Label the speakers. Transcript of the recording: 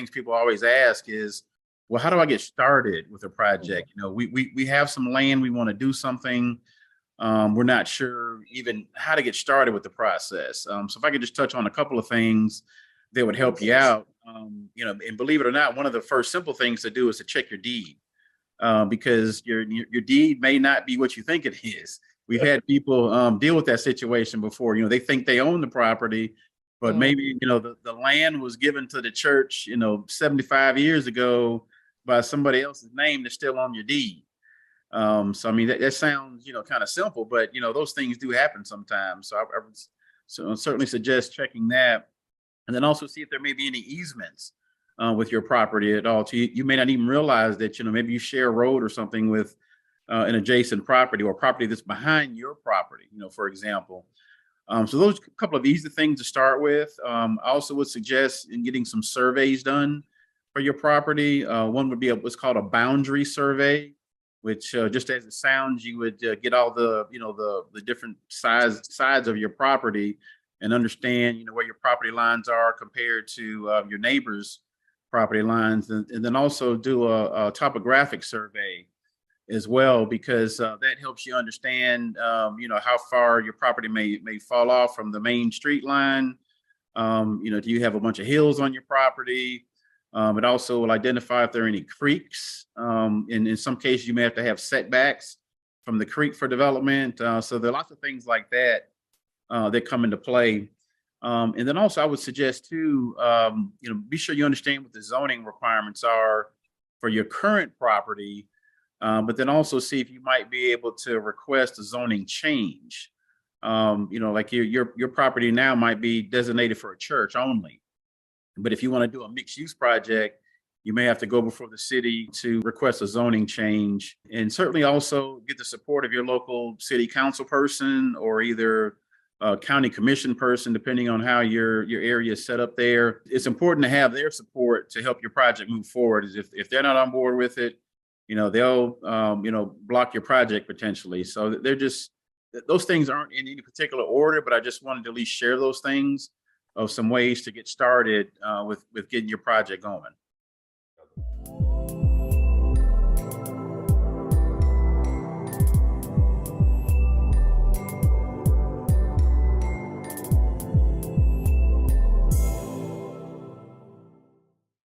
Speaker 1: things people always ask is, well, how do I get started with a project? We have some land, we want to do something. We're not sure even how to get started with the process. So if I could just touch on a couple of things that would help you out, and believe it or not, one of the first simple things to do is to check your deed, because your deed may not be what you think it is. We've had people deal with that situation before. They think they own the property, but maybe the land was given to the church 75 years ago by somebody else's name that's still on your deed. So I mean that sounds kind of simple, but those things do happen sometimes. So I would certainly suggest checking that, and then also see if there may be any easements with your property at all. So you may not even realize that maybe you share a road or something with an adjacent property or property that's behind your property. For example. So those a couple of easy things to start with. I also would suggest in getting some surveys done for your property. One would be what's called a boundary survey, which just as it sounds, you would get all the the different sides of your property and understand where your property lines are compared to your neighbors' property lines, and then also do a topographic survey as well, because that helps you understand how far your property may fall off from the main street line. Do you have a bunch of hills on your property? It also will identify if there are any creeks. In some cases, you may have to have setbacks from the creek for development. So there are lots of things like that that come into play. And then also I would suggest too, be sure you understand what the zoning requirements are for your current property, but then also see if you might be able to request a zoning change. Like your property now might be designated for a church only. But if you want to do a mixed use project, you may have to go before the city to request a zoning change, and certainly also get the support of your local city council person or either a county commission person, depending on how your area is set up there. It's important to have their support to help your project move forward. Is if they're not on board with it, they'll block your project potentially. So those things aren't in any particular order, but I just wanted to at least share those things of some ways to get started with getting your project going.